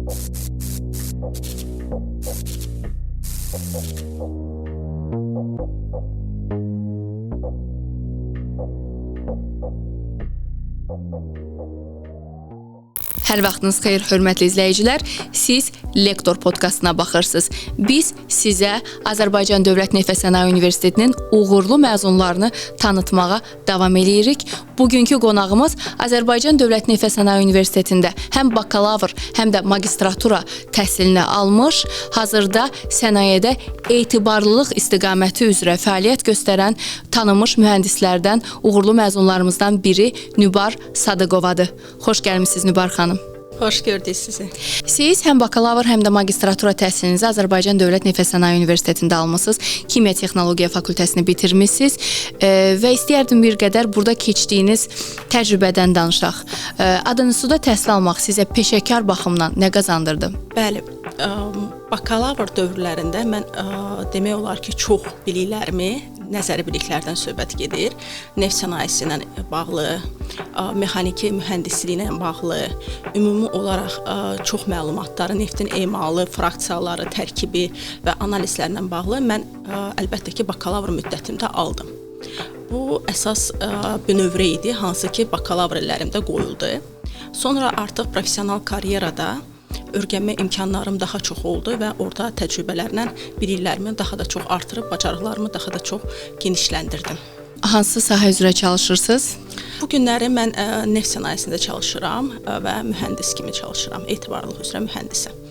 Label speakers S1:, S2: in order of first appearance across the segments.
S1: Hər vaxtınız xeyir, hörmətli izləyicilər. Siz Lektor podkastına baxırsınız. Biz sizə Azərbaycan Dövlət Neft və Sənaye Universitetinin uğurlu məzunlarını tanıtmağa davam edirik. Bugünkü qonağımız Azərbaycan Dövlət Neft və Sənaye Universitetində həm bakalavr, həm də magistratura təhsilini almış, hazırda sənayedə etibarlılıq istiqaməti üzrə fəaliyyət göstərən tanınmış mühəndislərdən, uğurlu məzunlarımızdan biri Nübar Sadıqovadır. Xoş gəlmisiniz Nübar xanım.
S2: Xoş gördük sizi.
S1: Siz həm bakalavr, həm də magistratura təhsilinizi Azərbaycan Dövlət Neft və Sənaye Universitetində almısınız. Kimya Texnologiya fakültəsini bitirmisiniz və istəyərdim bir qədər burada keçdiyiniz təcrübədən danışaq. Adınızda təhsil almaq sizə peşəkar baxımdan nə qazandırdı?
S2: Bəli, bakalavr dövrlərində mən demək olar ki, çox biliklərimi, nəzəri biliklərdən söhbət gedir. Neft sənayesi ilə bağlı, mexaniki mühəndisliyi ilə bağlı, ümumi olaraq çox məlumatları, neftin emalı, fraksiyaları, tərkibi və analizlərlə bağlı mən əlbəttə ki, bakalavr müddətimdə aldım. Bu əsas bünövrə idi, hansı ki, bakalavr illərimdə qoyuldu. Sonra artıq professional karyerada öyrənmə imkanlarım daha çox oldu və orada təcrübələrlə biliklərimi daha da çox artırıb, bacarıqlarımı daha da çox genişləndirdim.
S1: Hansı sahə üzrə çalışırsınız?
S2: Bu günləri mən neft sənayesində çalışıram və mühəndis kimi çalışıram, etibarlılıq üzrə mühəndisəm.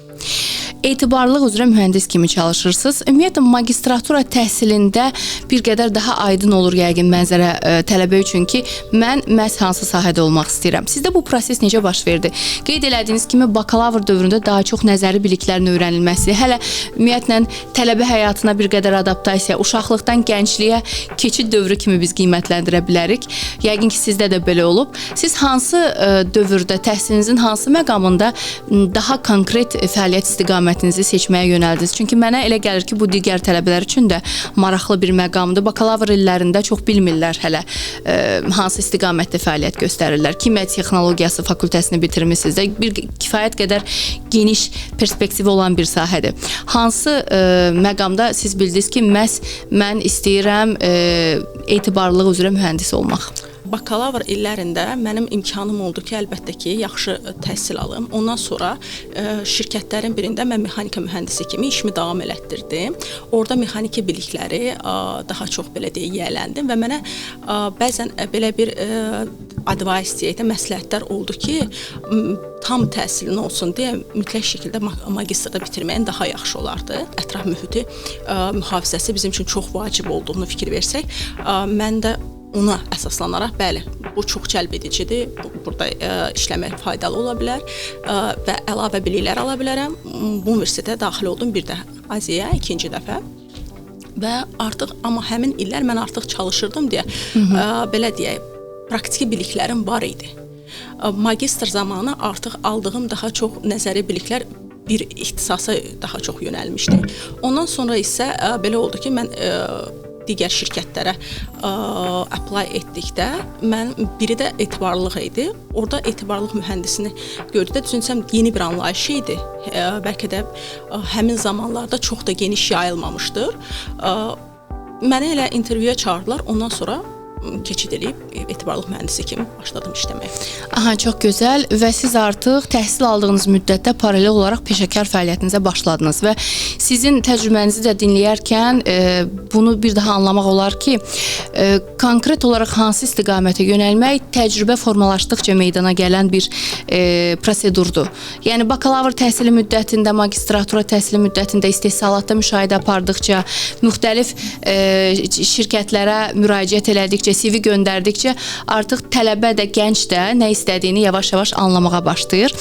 S1: Etibarlılıq üzrə mühəndis kimi çalışırsınız. Ümumiyyətlə, magistratura təhsilində bir qədər daha aydın olur yəqin mənzərə tələbə üçün ki, mən məhz hansı sahədə olmaq istəyirəm. Sizdə bu proses necə baş verdi? Qeyd elədiyiniz kimi, bakalavr dövründə daha çox nəzəri biliklərin öyrənilməsi, hələ ümumiyyətlə tələbə həyatına bir qədər adaptasiya, uşaqlıqdan gəncliyə keçid dövrü kimi biz qiymətləndirə bilərik. Yəqin ki, sizdə də belə olub. Siz hansı dövrdə, təhsilinizin hansı məqamında daha konkret fəaliyyət istiqamətinizi seçməyə yönəldiniz? Çünki mənə elə gəlir ki, bu digər tələbələr üçün də maraqlı bir məqamdır. Bakalavr illərində çox bilmirlər hələ hansı istiqamətdə fəaliyyət göstərirlər. Kimya Texnologiyası fakültəsini bitirmisiniz də bir kifayət qədər geniş perspektivi olan bir sahədir. Hansı məqamda siz bildiniz ki, məhz mən istəyirəm etibarlılıq üzrə mühəndis olmaq?
S2: Bakalavr illərində mənim imkanım oldu ki, əlbəttə ki, yaxşı təhsil alım. Ondan sonra şirkətlərin birində mən mexanika mühəndisi kimi işimi davam elətdirdim. Orada mexaniki bilikləri daha çox belə deyə yiyələndim və mənə bəzən belə bir advice deyək də məsləhətlər oldu ki, tam təhsilin olsun deyə mütləq şəkildə magistrda bitirməyin daha yaxşı olardı. Ətraf mühiti mühafizəsi bizim üçün çox vacib olduğunu fikir versək, mən də ona əsaslanaraq, bəli, bu çox cəlb edicidir, burada işləmək faydalı ola bilər və əlavə biliklər ala bilərəm. Bu universitetə daxil oldum bir də Aziyaya, ikinci dəfə və artıq, amma həmin illər mən artıq çalışırdım deyə, belə deyək, praktiki biliklərim var idi. Magistr zamanı artıq aldığım daha çox nəzəri biliklər bir ixtisasa daha çox yönəlmişdi. Ondan sonra isə belə oldu ki, mən digər şirkətlərə apply etdikdə, biri də etibarlılıq idi. Orada etibarlılıq mühəndisini gördükdə düşünsəm yeni bir anlayış idi. Bəlkə də həmin zamanlarda çox da geniş yayılmamışdır. Məni elə intervyuya çağırdılar, ondan sonra keçid edib etibarlılıq mühəndisi kimi başladım işləməyə.
S1: Aha, çox gözəl və siz artıq təhsil aldığınız müddətdə paralel olaraq peşəkar fəaliyyətinizə başladınız və sizin təcrübənizi də dinləyərkən bunu bir daha anlamaq olar ki, konkret olaraq hansı istiqamətə yönəlmək təcrübə formalaşdıqca meydana gələn bir prosedurdur. Yəni, bakalavr təhsili müddətində, magistratura təhsili müddətində istehsalatda müşahidə apardıqca, müxtəlif şirkətlərə müraciət elədikcə, CV göndərdikcə artıq tələbə də, gənc də nə istədiyini yavaş-yavaş anlamağa başlayır.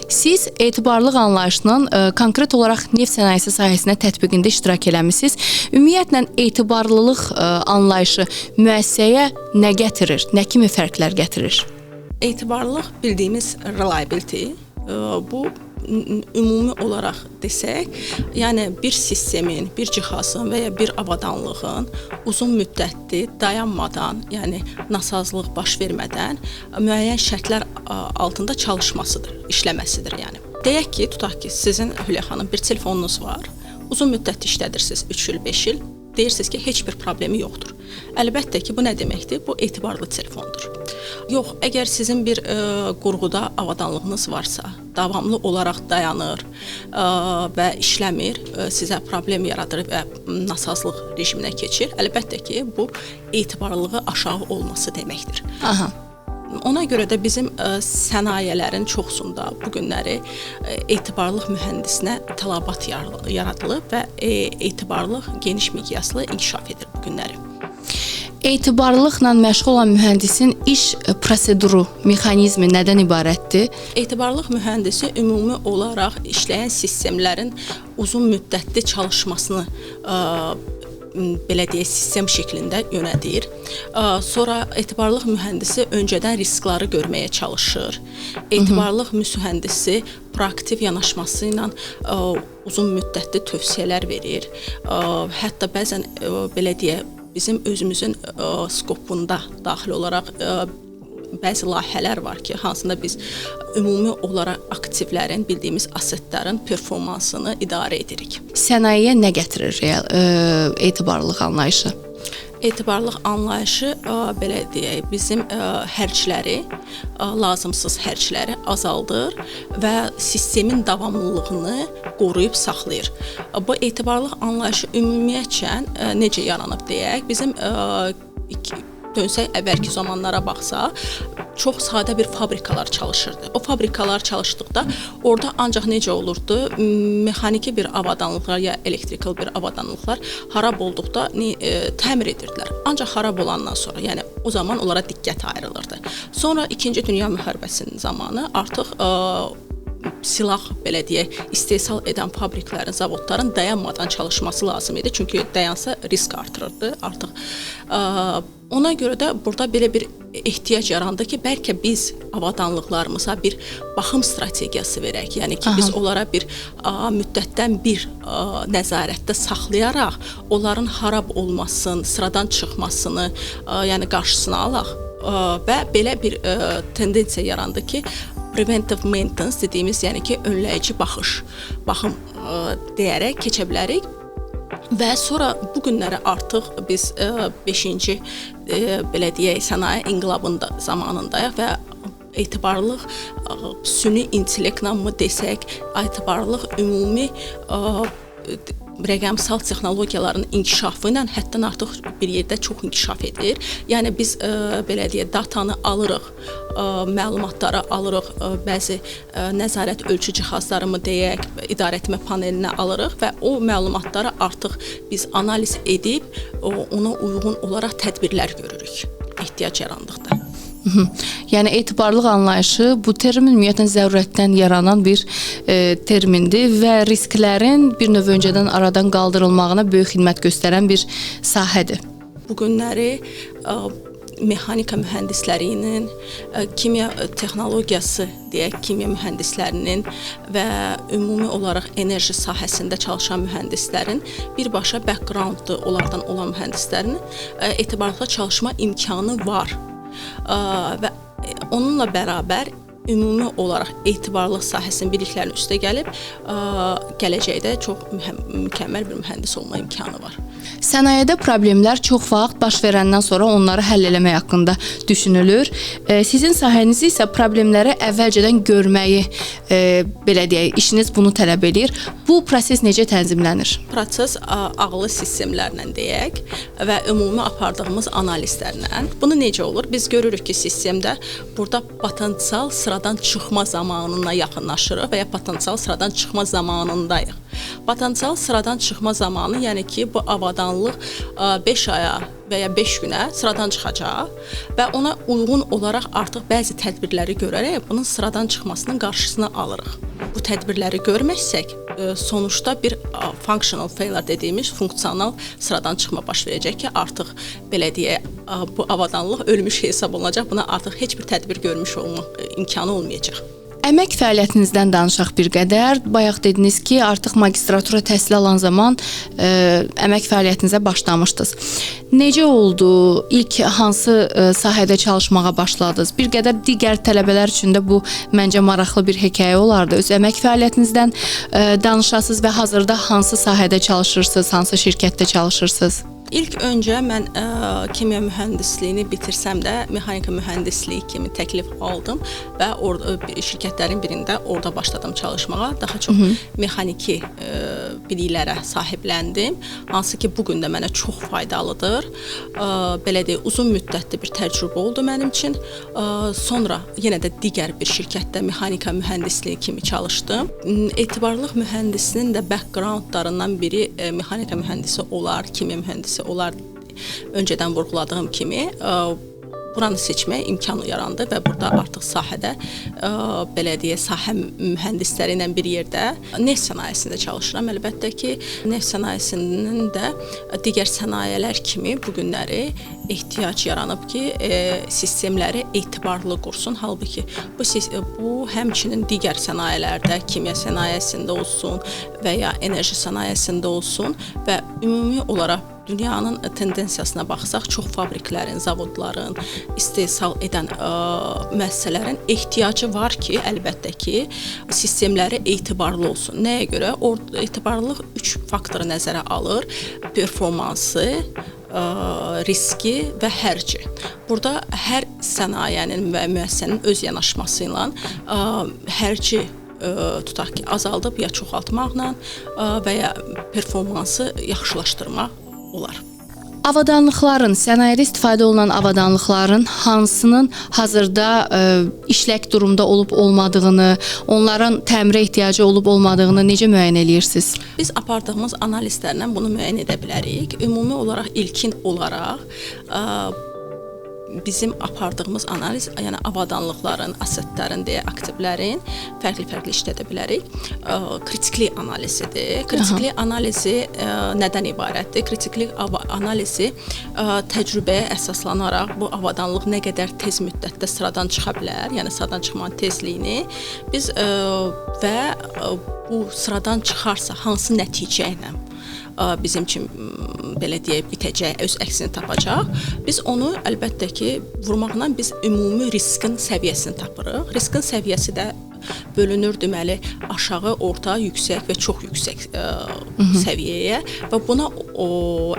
S1: Siz etibarlılıq anlayışının konkret olaraq neft sənayesi sahəsində tətbiqində iştirak eləmisiniz. Ümumiyyətlə, etibarlılıq anlayışı müəssisəyə nə gətirir, nə kimi fərqlər gətirir?
S2: Etibarlılıq bildiyimiz reliability, bu ümumi olaraq desək, yəni bir sistemin, bir cihazın və ya bir avadanlığın uzun müddətli dayanmadan, yəni nasazlıq baş vermədən müəyyən şərtlər altında çalışmasıdır, işləməsidir yəni. Deyək ki, tutaq ki, sizin Hülya xanım bir telefonunuz var. Uzun müddət işlədirsiniz, 3 il, 5 il. Deyirsiniz ki, heç bir problemi yoxdur. Əlbəttə ki, bu nə deməkdir? Bu etibarlı telefondur. Yox, əgər sizin bir qurğuda avadanlığınız varsa, davamlı olaraq dayanır və işləmir, sizə problem yaradır və nasazlıq rejiminə keçir, əlbəttə ki, bu etibarlılığı aşağı olması deməkdir.
S1: Aha.
S2: Ona görə də bizim sənayələrin çoxsunda bu günləri etibarlıq mühəndisinə tələbat yaradılıb və etibarlıq geniş miqyaslı inkişaf edir bu günləri.
S1: Etibarlılıqla məşğul olan mühəndisin iş proseduru, mexanizmi nədən ibarətdir?
S2: Etibarlıq mühəndisi ümumi olaraq işləyən sistemlərin uzun müddətli çalışmasını belə deyək, sistem şəklində yönədir. Sonra etibarlıq mühəndisi öncədən riskləri görməyə çalışır. Etibarlıq mühəndisi proaktiv yanaşması ilə uzun müddətli tövsiyələr verir. Hətta bəzən belə deyək, bizim özümüzün skopunda daxil olaraq bəzi layihələr var ki, hansında biz ümumi olaraq aktivlərin, bildiyimiz asetlərin performansını idarə edirik.
S1: Sənayeyə nə gətirir etibarlılıq anlayışı?
S2: Etibarlıq anlayışı belə deyək, bizim hərcləri, lazımsız hərcləri azaldır və sistemin davamlılığını qoruyub saxlayır. Bu etibarlıq anlayışı ümumiyyətcə necə yaranıb deyək, bizim dönsək əvvəlki zamanlara baxsaq, çox sadə bir fabrikalar çalışırdı. O fabrikalar çalışdıqda orada ancaq necə olurdu? Mexaniki bir avadanlıqlar ya elektrikal bir avadanlıqlar xarab olduqda təmir edirdilər. Ancaq xarab olandan sonra, yəni o zaman onlara diqqət ayrılırdı. Sonra 2-ci Dünya müharibəsinin zamanı artıq silah, belə deyək, istehsal edən fabriklərin, zavodların dayanmadan çalışması lazım idi. Çünki dayansa risk artırırdı artıq. Ona görə də burada belə bir ehtiyac yarandı ki, bəlkə biz avadanlıqlarımıza bir baxım strategiyası verək. Yəni ki, biz onlara bir müddətdən bir nəzarətdə saxlayaraq, onların xarab olmasını, sıradan çıxmasını, yəni qarşısını alaq. Və belə bir tendensiya yarandı ki, preventive maintenance dediyimiz, yəni ki, önləyici baxım deyərək keçə bilərik. Və sonra bu günləri artıq biz 5-ci belə deyək, sənaye inqilabında zamanındayıq və etibarlılıq süni intellektlə mı desək, etibarlılıq ümumi rəqəmsal texnologiyaların inkişafı ilə həddən artıq bir yerdə çox inkişaf edir. Yəni biz belə deyək, datanı alırıq, məlumatları alırıq, bəzi nəzarət ölçü cihazları mı deyək, idarəetmə panelinə alırıq və o məlumatları artıq biz analiz edib ona uyğun olaraq tədbirlər görürük ehtiyac yarandıqda.
S1: Yəni etibarlılıq anlayışı bu termin ümumiyyətlə zərurətdən yaranan bir termindir və risklərin bir növ öncədən aradan qaldırılmağına böyük xidmət göstərən bir sahədir.
S2: Bu günləri mexanika mühəndislərinin, kimya texnologiyası deyək, kimya mühəndislərinin və ümumi olaraq enerji sahəsində çalışan mühəndislərin birbaşa background onlardan olan mühəndislərin etibarlı çalışma imkanı var. Və onunla bərabər ümumi olaraq etibarlılıq sahəsinin biliklərinin üstə gəlib, gələcəkdə çox mükəmməl bir mühəndis olma imkanı var.
S1: Sənayedə problemlər çox vaxt baş verəndən sonra onları həll eləmək haqqında düşünülür. Sizin sahəniz isə problemləri əvvəlcədən görməyi, belə deyək, işiniz bunu tələb edir. Bu proses necə tənzimlənir?
S2: Proses ağlı sistemlərlə deyək və ümumi apardığımız analizlərlə. Bunu necə olur? Biz görürük ki, sistemdə burada potensial sıradan çıxma zamanına yaxınlaşırıq və ya potensial sıradan çıxma zamanındayıq. Potensial sıradan çıxma zamanı, yəni ki, bu avadanlıq 5 aya və ya 5 günə sıradan çıxacaq və ona uyğun olaraq artıq bəzi tədbirləri görərək bunun sıradan çıxmasının qarşısını alırıq. Bu tədbirləri görməsək, sonuçda bir functional failure dediyimiz funksional sıradan çıxma baş verəcək ki, artıq belə deyək, bu avadanlıq ölmüş hesab olunacaq. Buna artıq heç bir tədbir görmüş olmaq imkanı olmayacaq.
S1: Əmək fəaliyyətinizdən danışaq bir qədər. Bayaq dediniz ki, artıq magistratura təhsil alan zaman əmək fəaliyyətinizə başlamışdınız. Necə oldu? İlk hansı sahədə çalışmağa başladınız? Bir qədər digər tələbələr üçün də bu məncə maraqlı bir hekayə olardı. Öz əmək fəaliyyətinizdən danışasınız və hazırda hansı sahədə çalışırsınız, hansı şirkətdə çalışırsınız?
S2: İlk öncə mən kimya mühəndisliyini bitirsəm də mexanika mühəndisliyi kimi təklif aldım və şirkətlərin birində orada başladım çalışmağa. Daha çox mexaniki biliklərə sahibləndim. Hansı ki, bu gün də mənə çox faydalıdır. Belə deyək, uzun müddətli bir təcrübə oldu mənim üçün. Sonra yenə də digər bir şirkətdə mexanika mühəndisliyi kimi çalışdım. Etibarlılıq mühəndisinin də backgroundlarından biri mexanika mühəndisi olar, kimya mühəndisi olar. Öncədən vurğuladığım kimi buranı seçməyə imkan yarandı və burada artıq sahədə belə deyək, sahə mühəndisləri ilə bir yerdə neft sənayesində çalışıram. Əlbəttə ki, neft sənayesinin də digər sənayələr kimi bu günləri ehtiyac yaranıb ki, sistemləri etibarlı qursun. Halbuki bu həmçinin digər sənayələrdə, kimya sənayesində olsun və ya enerji sənayesində olsun və ümumi olaraq dünyanın tendensiyasına baxsaq, çox fabriklərin, zavodların, istehsal edən müəssisələrin ehtiyacı var ki, əlbəttə ki, sistemləri etibarlı olsun. Nəyə görə? Etibarlılıq 3 faktoru nəzərə alır: performansı, riski və hərci. Burada hər sənayənin və müəssisənin öz yanaşması ilə hərci tutaq ki, azaldıb ya çoxaltmaqla və ya performansı yaxşılaşdırmaq olar.
S1: Avadanlıqların, sənayədə istifadə olunan avadanlıqların hansının hazırda işlək durumda olub-olmadığını, onların təmirə ehtiyacı olub-olmadığını necə müəyyən edirsiniz?
S2: Biz apardığımız analizlərlə bunu müəyyən edə bilərik. Ümumi olaraq ilkin olaraq bizim apardığımız analiz, yəni avadanlıqların, asetlərin, aktivlərin fərqli-fərqli işlədə bilərik. Kritiklik analizidir. Kritiklik analizi nədən ibarətdir? Kritiklik analizi təcrübəyə əsaslanaraq bu avadanlıq nə qədər tez müddətdə sıradan çıxa bilər, yəni sıradan çıxmanın tezliyini biz və bu sıradan çıxarsa hansı nəticə ilə bizim üçün belə deyək, bitəcək, öz əksini tapacaq. Biz onu əlbəttə ki, vurmaqla biz ümumi riskin səviyyəsini tapırıq. Riskin səviyyəsi də bölünür deməli aşağı, orta, yüksək və çox yüksək səviyyəyə və buna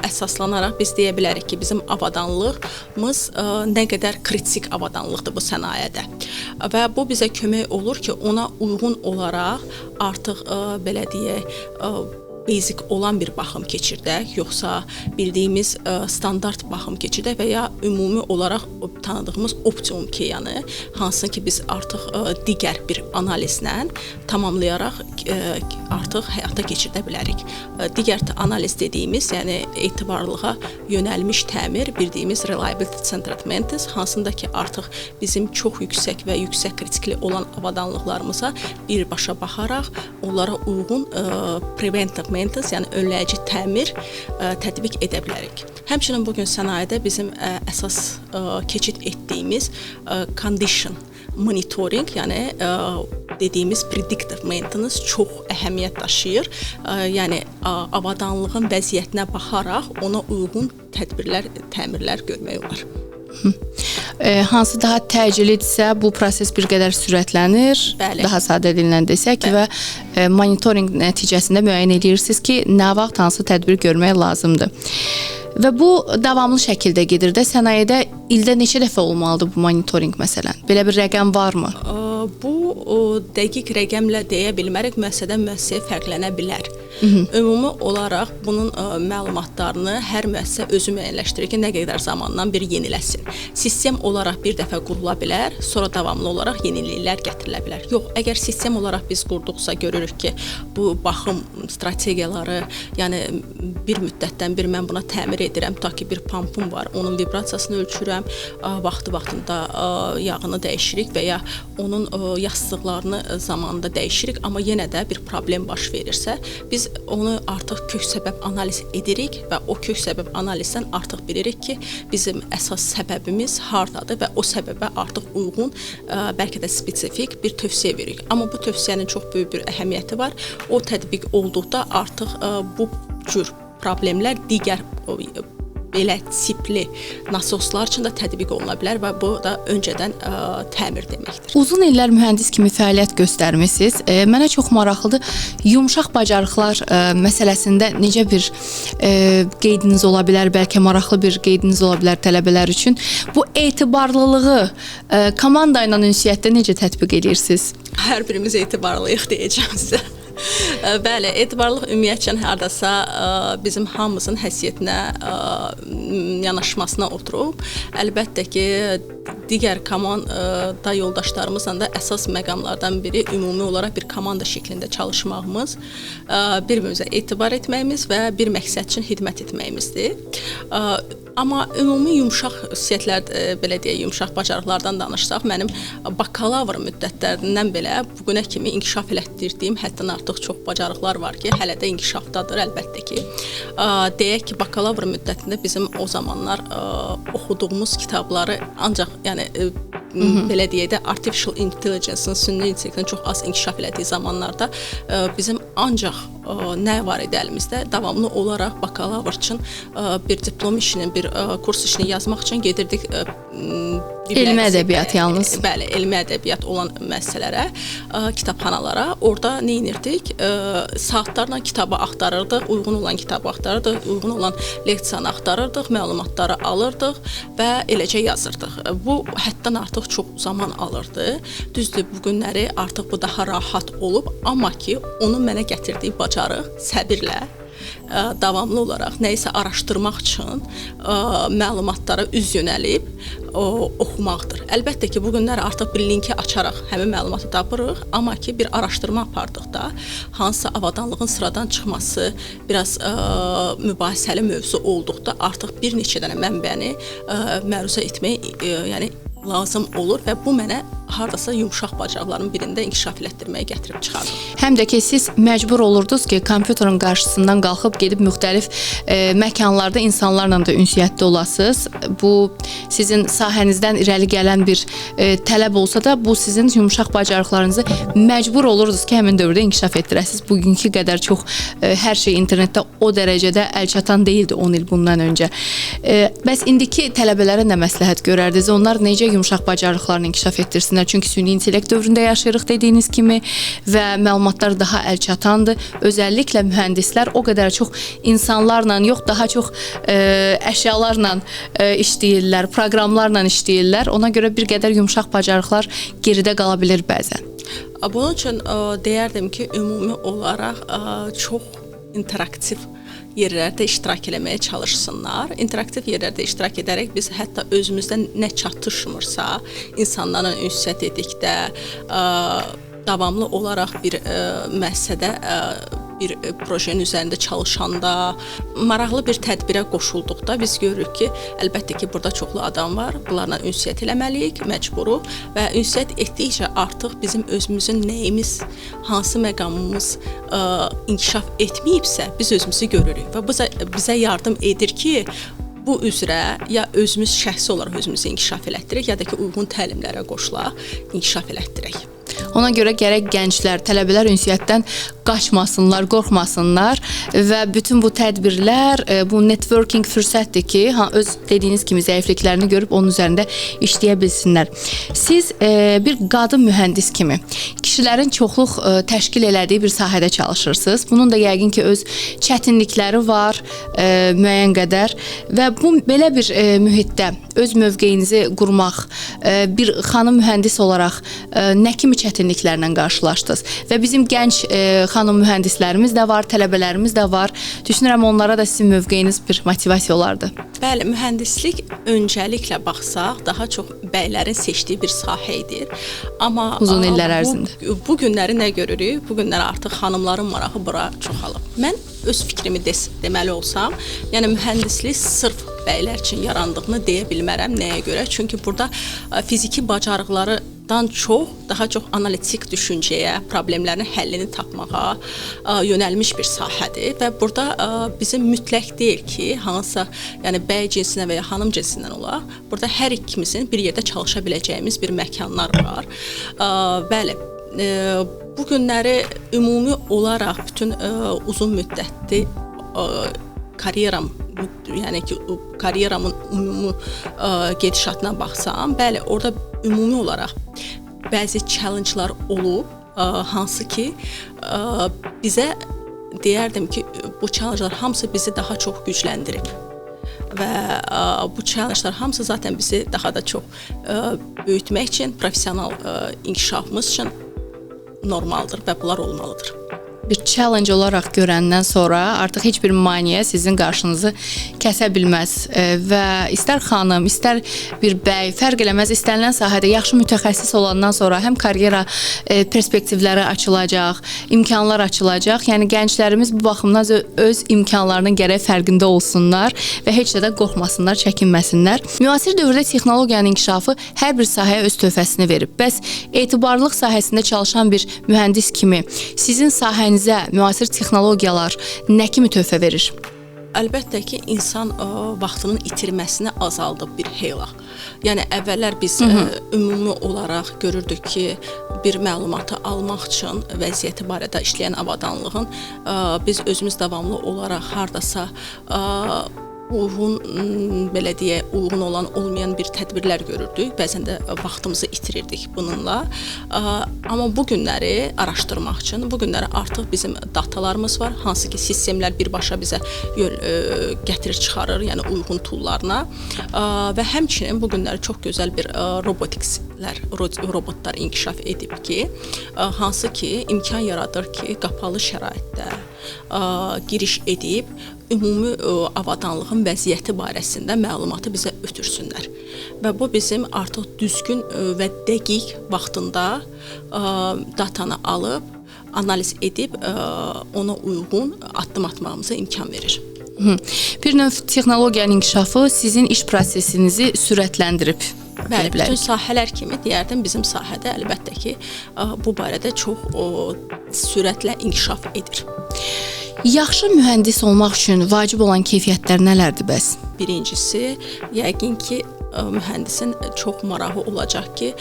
S2: əsaslanaraq biz deyə bilərik ki, bizim avadanlığımız nə qədər kritik avadanlıqdır bu sənayədə. Və bu bizə kömək olur ki, ona uyğun olaraq artıq belə deyək, basic olan bir baxım keçirdək, yoxsa bildiyimiz standart baxım keçirdək və ya ümumi olaraq tanıdığımız optimum keyanı, hansı ki biz artıq digər bir analizlə tamamlayaraq artıq həyata keçirdə bilərik. Digər analiz dediyimiz, yəni etibarlılığa yönəlmiş təmir, bildiyimiz reliability centered maintenance, hansında ki artıq bizim çox yüksək və yüksək kritikli olan avadanlıqlarımıza birbaşa baxaraq onlara uyğun preventive maintenance, yəni önləyici təmir tətbiq edə bilərik. Həmçinin bugün sənayədə bizim əsas keçid etdiyimiz condition monitoring, yəni dediyimiz predictive maintenance çox əhəmiyyət daşıyır. Yəni avadanlığın vəziyyətinə baxaraq ona uyğun tədbirlər, təmirlər görmək olar.
S1: Hansı daha təcilidirsə, bu proses bir qədər sürətlənir.
S2: Bəli.
S1: Daha sadə dillə desək və monitoring nəticəsində müəyyən edirsiniz ki, nə vaxt hansı tədbir görmək lazımdır. Və bu davamlı şəkildə gedir də. Sənayedə ildə neçə dəfə olmalıdır bu monitoring məsələn? Belə bir rəqəm varmı?
S2: Bu dəqiq rəqəmlə deyə bilmərik, müəssisədən müəssisəyə fərqlənə bilər. Ümumi olaraq bunun məlumatlarını hər müəssisə özü müəyyənləşdirir ki, nə qədər zamandan bir yeniləsin. Sistem olaraq bir dəfə qurula bilər, sonra davamlı olaraq yeniliklər gətirilə bilər. Yox, əgər sistem olaraq biz qurduqsa görürük ki, bu baxım strategiyaları, yəni bir müddətdən bir mən buna təmir idarə edirəm. Tutaq ki, bir pampum var, onun vibrasiyasını ölçürəm, vaxtında yağını dəyişirik və ya onun yastıqlarını zamanında dəyişirik, amma yenə də bir problem baş verirsə, biz onu artıq kök səbəb analiz edirik və o kök səbəb analizdən artıq bilirik ki, bizim əsas səbəbimiz hardadır və o səbəbə artıq uyğun, bəlkə də spesifik bir tövsiyə veririk. Amma bu tövsiyənin çox böyük bir əhəmiyyəti var. O tətbiq olduqda artıq bu cür problemlər digər belə tipli nasoslar üçün də tətbiq oluna bilər və bu da öncədən təmir deməkdir.
S1: Uzun illər mühəndis kimi fəaliyyət göstərmisiniz. Mənə çox maraqlıdır. Yumşaq bacarıqlar məsələsində necə bir qeydiniz ola bilər, bəlkə maraqlı bir qeydiniz ola bilər tələbələr üçün. Bu etibarlılığı komanda ilə ünsiyyətdə necə tətbiq edirsiniz?
S2: Hər birimiz etibarlıyıq deyəcəm sizə. Bəli, etibarlılıq ümumiyyətcə hardasa bizim hamımızın həsiyyətinə yanaşmasına oturub. Əlbəttə ki, digər komanda yoldaşlarımızla da əsas məqamlardan biri ümumi olaraq bir komanda şəklində çalışmağımız, bir-birimizə etibar etməyimiz və bir məqsəd üçün xidmət etməyimizdir. Amma ümumi yumşaq xüsusiyyətlər, belə deyək, yumşaq bacarıqlardan danışsaq, mənim bakalavr müddətlərindən belə bu günə kimi inkişaf elətdirdiyim həddən artıq çox bacarıqlar var ki, hələ də inkişafdadır əlbəttə ki. Deyək ki, bakalavr müddətində bizim o zamanlar oxuduğumuz kitabları ancaq, yəni belə deyək də, artificial intelligence-ın, süni intellektin çox az inkişaf elədiyi zamanlarda bizim ancaq nə var idi əlimizdə? Davamlı olaraq bakalavr üçün bir diplom işini, bir kurs işini yazmaq üçün gedirdik
S1: elmi ədəbiyyat yalnız.
S2: Bəli, elmi ədəbiyyat olan müəssisələrə, kitabxanalara. Orada nə edirdik? Saatlarla kitabı axtarırdıq, uyğun olan kitabı axtarırdıq, uyğun olan leksiyanı axtarırdıq, məlumatları alırdıq və eləcə yazırdıq. Bu həddən artıq çox zaman alırdı. Düzdür, bu günləri artıq bu daha rahat olub, amma ki, onun mənə gətirdiyi bacarıq səbirlə, davamlı olaraq nəyisə araşdırmaq üçün məlumatlara üz yönəlib oxumaqdır. Əlbəttə ki, bu günlər artıq bir linki açaraq həmin məlumatı tapırıq, amma ki, bir araşdırma apardıqda hansısa avadanlığın sıradan çıxması, biraz mübahisəli mövzu olduqda artıq bir neçə dənə mənbəni məruzə etmək, yəni lazım olur və bu mənə hardasa yumşaq bacarıqların birində inkişaf elətdirməyə gətirib çıxardı.
S1: Həm də ki, siz məcbur olurdunuz ki, kompüterin qarşısından qalxıb gedib müxtəlif məkanlarda insanlarla da ünsiyyətdə olasınız. Bu sizin sahənizdən irəli gələn bir tələb olsa da, bu sizin yumşaq bacarıqlarınızı məcbur olurdunuz ki, həmin dövrdə inkişaf etdirəsiniz. Bugünkü qədər çox hər şey internetdə o dərəcədə əlçatan deyildi 10 il bundan öncə. Bəs indiki tələbələrə nə məsləhət görərdiniz? Onlar necə yumşaq bacarıqlarını inkişaf etdirsinlər? Çünki süni intellekt dövründə yaşayırıq dediyiniz kimi və məlumatlar daha əlçatandır. Özəlliklə mühəndislər o qədər çox insanlarla yox, daha çox əşyalarla işləyirlər, proqramlarla işləyirlər. Ona görə bir qədər yumşaq bacarıqlar geridə qala bilir bəzən.
S2: Bunun üçün deyərdim ki, ümumi olaraq çox interaktiv yerlərdə iştirak eləməyə çalışsınlar. İnteraktiv yerlərdə iştirak edərək biz hətta özümüzdən nə çatışmırsa, insanlarla ünsiyyət etdikdə, davamlı olaraq bir müəssisədə bir projenin üzərində çalışanda, maraqlı bir tədbirə qoşulduqda biz görürük ki, əlbəttə ki, burada çoxlu adam var, bunlarla ünsiyyət eləməliyik, məcburuq və ünsiyyət etdikcə artıq bizim özümüzün nəyimiz, hansı məqamımız inkişaf etməyibsə, biz özümüzü görürük və bu bizə yardım edir ki, bu üzrə ya özümüz şəxsi olaraq özümüzü inkişaf elətdirək, ya da ki, uyğun təlimlərə qoşulaq, inkişaf elətdirək.
S1: Ona görə gərək gənclər, tələbələr ünsiyyətdən qaçmasınlar, qorxmasınlar və bütün bu tədbirlər, bu networking fürsətdir ki, öz dediyiniz kimi zəifliklərini görüb onun üzərində işləyə bilsinlər. Siz bir qadın mühəndis kimi kişilərin çoxluq təşkil elədiyi bir sahədə çalışırsınız. Bunun da yəqin ki, öz çətinlikləri var müəyyən qədər və bu belə bir mühitdə öz mövqeyinizi qurmaq, bir xanım mühəndis olaraq nə kimi çətinliklərlə qarşılaşdınız və bizim gənc xanım mühəndislərimiz də var, tələbələrimiz də var. Düşünürəm onlara da sizin mövqeyiniz bir motivasiya olardı.
S2: Bəli, mühəndislik öncəliklə baxsaq daha çox bəylərin seçdiyi bir sahə idi. Amma
S1: uzun illər ərzində.
S2: Bu günləri nə görürük? Bu günlər artıq xanımların marağı bura çoxalıb. Mən öz fikrimi deməli olsam, yəni mühəndislik sırf bəylər üçün yarandığını deyə bilmərəm. Nəyə görə? Çünki burada fiziki bacarıqlardan çox, daha çox analitik düşüncəyə, problemlərin həllini tapmağa yönəlmiş bir sahədir və burada bizim mütləq deyil ki, hansısa yəni bəy cinsinə və ya xanım cinsindən olaq, burada hər ikimizin bir yerdə çalışa biləcəyimiz bir məkanlar var. Bəli, bu günləri ümumi olaraq bütün uzun müddətli karyeram, yəni ki, karyeramın ümumi gedişatına baxsam, bəli, orada ümumi olaraq bəzi challenge-lar olub, hansı ki, bizə deyərdim ki, bu challenge-lar hamısı bizi daha çox gücləndirib. Və bu challenge-lar hamısı zaten bizi daha da çox böyütmək üçün, professional inkişafımız üçün normaldır və bunlar olmalıdır.
S1: Bir challenge olaraq görəndən sonra artıq heç bir maneə sizin qarşınızı kəsə bilməz və istər xanım, istər bir bəy, fərq eləməz, istənilən sahədə yaxşı mütəxəssis olandan sonra həm karyera perspektivləri açılacaq, imkanlar açılacaq. Yəni gənclərimiz bu baxımdan öz imkanlarının gərək fərqində olsunlar və heç də qorxmasınlar, çəkinməsinlər. Müasir dövrdə texnologiyanın inkişafı hər bir sahəyə öz töhfəsini verib. Bəs etibarlılıq sahəsində çalışan bir mühəndis kimi sizin sahənizə müasir texnologiyalar nə kimi töhfə verir?
S2: Əlbəttə ki, insan vaxtının itirməsini azaldıb bir xeyli. Yəni əvvəllər biz ümumi olaraq görürdük ki, bir məlumatı almaq üçün vəziyyəti barədə işləyən avadanlığın biz özümüz davamlı olaraq hardasa uyğun, belə deyək, uyğun olan, olmayan bir tədbirlər görürdük. Bəzən də vaxtımızı itirirdik bununla. Amma bu günləri araşdırmaq üçün, bu günləri artıq bizim datalarımız var, hansı ki, sistemlər birbaşa bizə gətirir, çıxarır, yəni uyğun toollarına. Və həmçinin bu günləri çox gözəl bir robotlar inkişaf edib ki, hansı ki, imkan yaradır ki, qapalı şəraitdə giriş edib, ümumi avadanlığın vəziyyəti barəsində məlumatı bizə ötürsünlər. Və bu bizim artıq düzgün və dəqiq vaxtında datanı alıb, analiz edib, ona uyğun addım atmağımıza imkan verir.
S1: Bir növ texnologiyanın inkişafı sizin iş prosesinizi sürətləndirib.
S2: Bəli, bütün sahələr kimi deyərdim, bizim sahədə əlbəttə ki, bu barədə çox sürətlə inkişaf edir.
S1: Yaxşı mühəndis olmaq üçün vacib olan keyfiyyətlər nələrdir bəs?
S2: Birincisi, yəqin ki, mühəndisin çox marağı olacaq ki,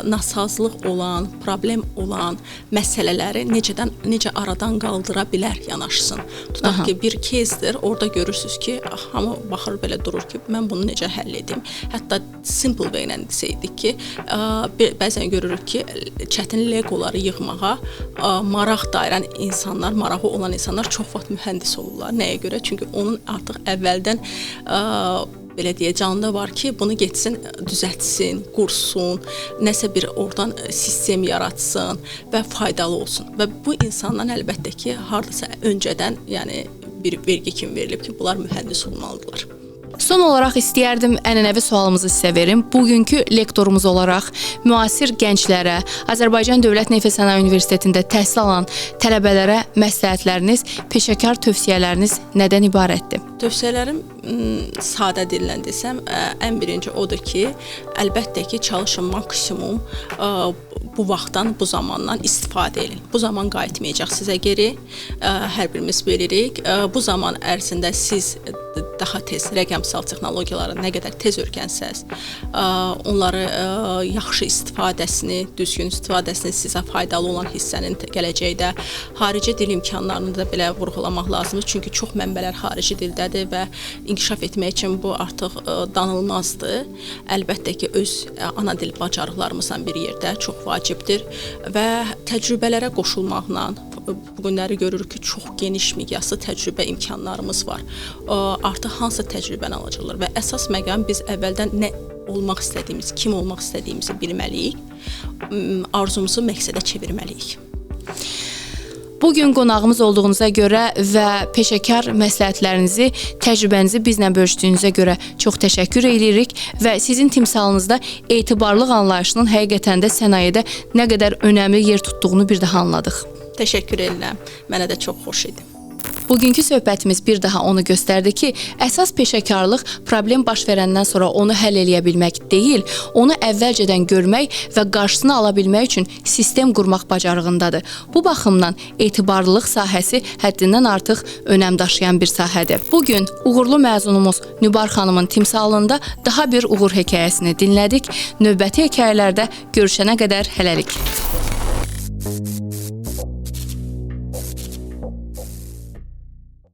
S2: nasazlıq olan, problem olan məsələləri necə aradan qaldıra bilər yanaşsın. Tutaq ki, bir кейsdir, orada görürsünüz ki, hamı baxır belə durur ki, mən bunu necə həll edim. Hətta simple və ilə desəydik ki, bəzən görürük ki, çətin legoları yığmağa maraq dairən insanlar, marağı olan insanlar çox vaxt mühəndis olurlar. Nəyə görə? Çünki onun artıq əvvəldən belə deyə canlı var ki, bunu getsin, düzəltsin, qursun, nəsə bir oradan sistem yaratsın və faydalı olsun. Və bu insandan əlbəttə ki, hardasa öncədən, yəni bir vergi kimi verilib ki, bunlar mühəndis olmalıdırlar.
S1: Son olaraq istəyərdim ənənəvi sualımızı sizə verim. Bugünkü lektorumuz olaraq müasir gənclərə, Azərbaycan Dövlət Neft Sənaye Universitetində təhsil alan tələbələrə məsləhətləriniz, peşəkar tövsiyələriniz nədən ibarətdir?
S2: Tövsiyələrim sadə dillə desəm, ən birinci odur ki, əlbəttə ki, çalışın maksimum bu vaxtdan, bu zamandan istifadə edin. Bu zaman qayıtmayacaq sizə geri, hər birimiz bilirik. Bu zaman ərzində siz daha tez rəqəmsal texnologiyaları nə qədər tez öyrənsəz, onları yaxşı istifadəsini, düzgün istifadəsini sizə faydalı olan hissənin gələcəkdə xarici dil imkanlarını da belə vurğulamaq lazımdır. Çünki çox mənbələr xarici dildədir və inkişaf etmək üçün bu artıq danılmazdır. Əlbəttə ki, öz ana dil bacarıqlarımızla bir yerdə çox vacibdir və təcrübələrə qoşulmaqla bu günləri görürük ki, çox geniş miqyaslı təcrübə imkanlarımız var. Artıq hansı təcrübəni alacaqlar və əsas məqam biz əvvəldən nə olmaq istədiyimiz, kim olmaq istədiyimizi bilməliyik, arzumuzu məqsədə çevirməliyik.
S1: Bugün qonağımız olduğunuza görə və peşəkar məsləhətlərinizi, təcrübənizi bizlə bölüşdüyünüzə görə çox təşəkkür edirik və sizin timsalınızda etibarlıq anlayışının həqiqətən də sənayedə nə qədər önəmli yer tutduğunu bir daha anladıq.
S2: Təşəkkür edirəm. Mənə də çox xoş idi.
S1: Bugünkü söhbətimiz bir daha onu göstərdi ki, əsas peşəkarlıq problem baş verəndən sonra onu həll eləyə bilmək deyil, onu əvvəlcədən görmək və qarşısını ala bilmək üçün sistem qurmaq bacarığındadır. Bu baxımdan etibarlılıq sahəsi həddindən artıq önəm daşıyan bir sahədir. Bugün uğurlu məzunumuz Nübar xanımın timsalında daha bir uğur hekayəsini dinlədik. Növbəti hekayələrdə görüşənə qədər hələlik.